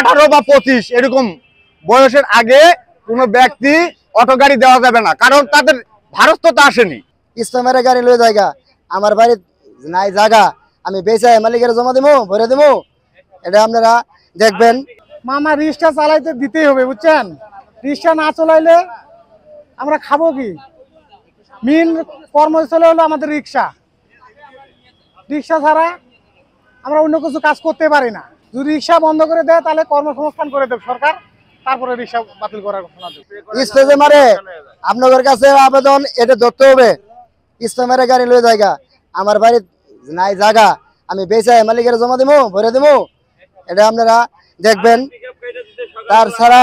18 বা 25 এরকম বয়সের আগে কোনো ব্যক্তি অটো গাড়ি দেওয়া যাবে না, কারণ তাদের ভারততো আসেনি। ইসলামের গাড়ি লয়ে জায়গা আমার বাড়ি নাই জায়গা, আমি বেচে মালিকের জমা দেবো, ভরে দেবো। এটা আপনারা দেখবেন। মামা রিক্সা চালাইতে দিতেই হবে, বুঝছেন? রিক্সা না চালাইলে আমরা খাবো কি? মেন কর্মস্থলে হলো আমাদের রিক্সা। রিক্সা ছাড়া আমরা অন্য কিছু কাজ করতে পারি না। যদি রিক্সা বন্ধ করে দেয় তাহলে কর্মসংস্থান করে দেবে সরকার, তারপরে রিক্সা বাতিল করার ঘোষণা দেবে। স্টেজে মারে আপনাদের কাছে আবেদন, এটা ধরতে হবে। ইসলামের গাড়ি লয়ে জায়গা আমার বাড়ি নাই জায়গা, আমি বেচে মালিকের জমা দেবো, ভরে দেবো। এটা আপনারা দেখবেন। তার ছাড়া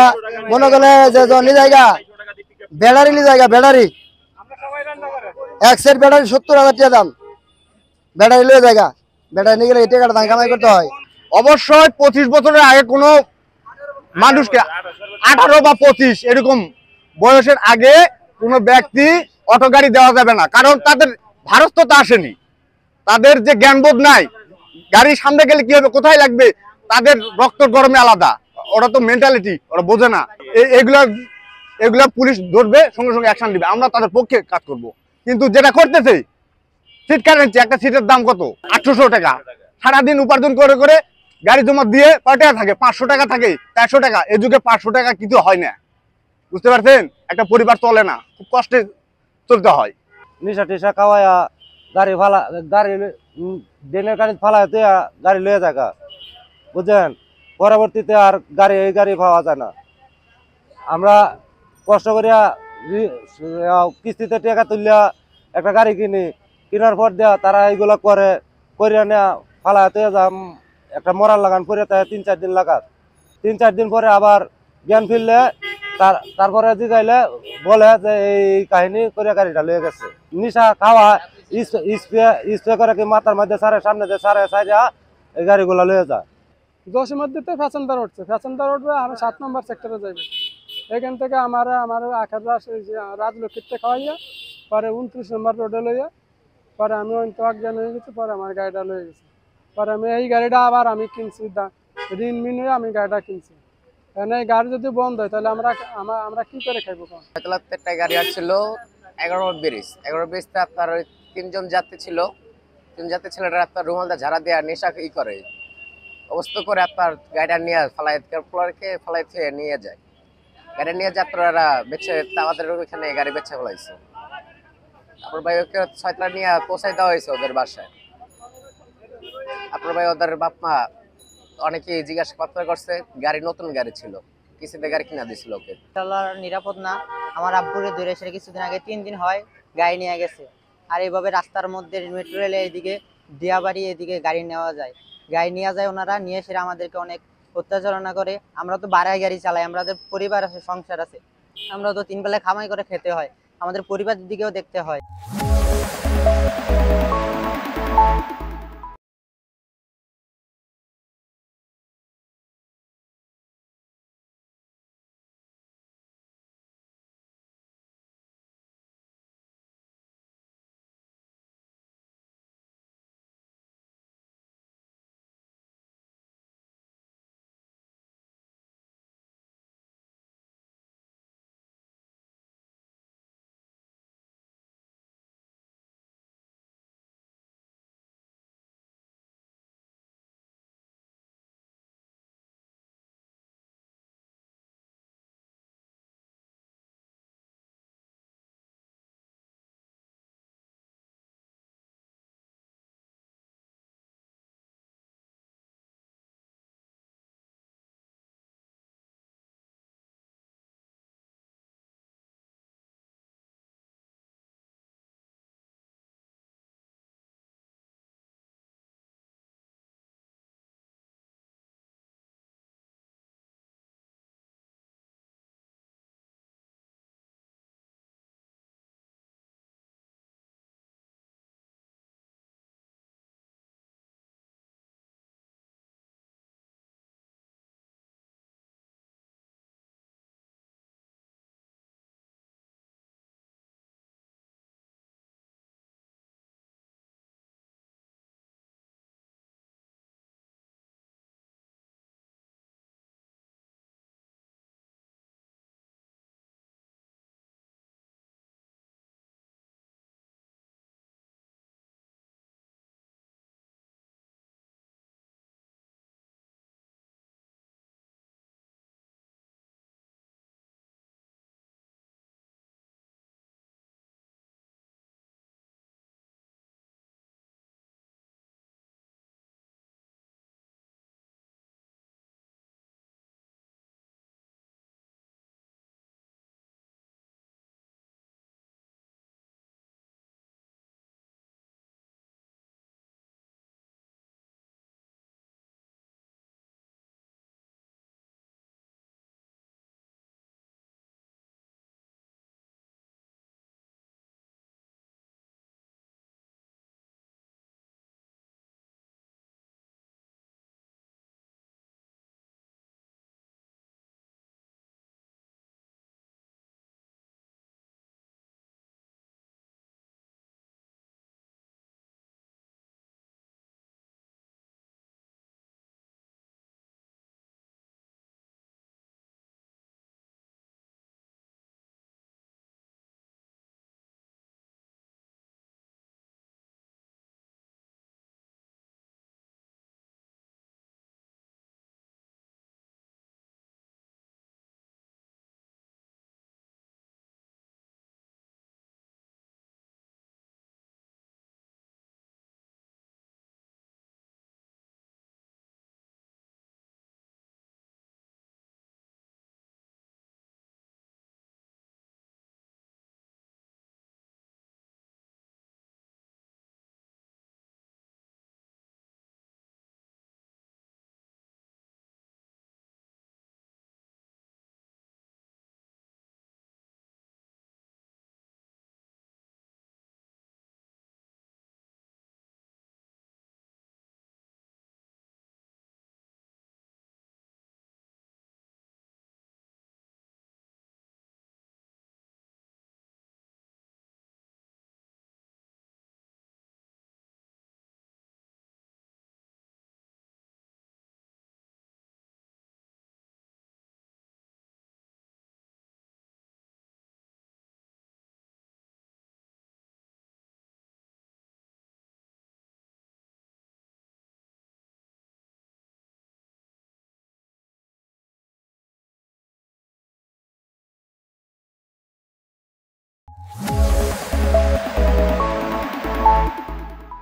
মনে করলে যে জায়গা ব্যাটারি লি জায়গা, ব্যাটারি এক সেট ব্যাটারি 70,000 টাকা দাম। ব্যাটারি লয়ে জায়গা, ব্যাটারি নিয়ে গেলে এই টাকাটা দাম কামাই করতে হয়। অবশ্যই 25 বছরের আগে কোনো মানুষকে 18 বা 25 এরকম বয়সের আগে কোনো ব্যক্তি অটো গাড়ি দেওয়া যাবে না, কারণ তাদের ভারততো আসেনি। তাদের যে জ্ঞানবোধ নাই, গাড়ির সামনে গেলে কি হবে, কোথায় লাগবে, তাদের রক্ত গরমে আলাদা। ওরা তো মেন্টালিটি ওরা বোঝে না। এগুলা পুলিশ ধরবে, সঙ্গে সঙ্গে অ্যাকশন দিবে, আমরা তাদের পক্ষে কাজ করব। কিন্তু যেটা করতেছে সিট কারেন্সি, একটা সিটের দাম কত? 800 টাকা। সারাদিন উপার্জন করে করে গাড়ি জমা দিয়ে কয় টাকা থাকে? 500 টাকা থাকে, 400 টাকা। এই যুগে 500 টাকা কিছু হয় না, বুঝতে পারছেন? একটা পরিবার চলে না, খুব কষ্টে চলতে হয়। নিশা টিশা খাওয়াইয়া গাড়ি ড্রেনের গাড়ি ফালায় গাড়ি লয়ে থাকা, বুঝছেন? পরবর্তীতে আর এই গাড়ি পাওয়া যায় না। আমরা কষ্ট করিয়া কিস্তিতে টাকা তুলিয়া একটা গাড়ি কেনার পর দেয়া তারা এইগুলো করিয়া নেয়া ফালায় একটা মরার লাগান করে 3-4 দিন লাগাত। 3-4 দিন পরে আবার জ্ঞান ফিরলে তারপরে জিগাইলে বলে যে এই কাহিনী করে গাড়িটা লয়ে গেছে। নিশা খাওয়া স্প্রে করে কি মাথার মধ্যে সারে, সামনে দিয়ে সারে সাইডা এই গাড়িগুলো লয়ে যায়। 10 মধ্যে প্যাসেঞ্জার উঠছে, প্যাসেঞ্জার উঠবে আর 7 নম্বর সেক্টরে যাবে। এখান থেকে আমার আখের রাজলক্ষ্মীতে খাওয়াইয়া পরে 29 নম্বর রোডে লইয়া পরে আমি অজ্ঞান হয়ে গেছি। পরে আমার গাড়িটা লয়ে গেছে। পরে আমি এই গাড়িটা আবার আমি কিনছি, ঋণ মিন হয়ে আমি গাড়িটা কিনছি। কারণ এই গাড়ি যদি বন্ধ হয় তাহলে আমরা কি করে খাইবো? একটা গাড়ি আসছিল 11 ব্রিজতে আপনার ওই 3 যাত্রী ছিল। 3 যাত্রী ছেলেটা আপনার রুমালটা ঝাড়া দেওয়া নেশা করে অবস্থা করে আপনার গাড়িটা নিয়ে ফালাই নিয়ে যায়। গাড়ি নিয়ে যাত্রারা বেছে আমাদের ওইখানে গাড়ি বেছে ফেলাইছে। তারপর ভাই ওকে 6 নিয়ে পৌঁছাই দেওয়া হয়েছে ওদের বাসায়। আপনার ভাই ওদের বাপ মা অনেকে জিজ্ঞাসা করছে, গাড়ি নতুন গাড়ি ছিল, কিস্তিতে গাড়ি কিনা দিয়েছিল ওকে। নিরাপদ না। আমার আব্বুরে ধরে এসে কিছুদিন আগে 3 দিন হয় গাড়ি নিয়ে গেছে। আর এইভাবে রাস্তার মধ্যে মেট্রো রেলে এদিকে দিয়াবাড়ি এদিকে গাড়ি নেওয়া যায়, গাড়ি নিয়ে যায় ওনারা, নিয়ে এসে আমাদেরকে অনেক অত্যাচারণা করে। আমরা তো বাড়ায় গাড়ি চালাই, আমাদের পরিবার আছে, সংসার আছে, আমরা তো 3 বেলা খামাই করে খেতে হয়, আমাদের পরিবারের দিকেও দেখতে হয়।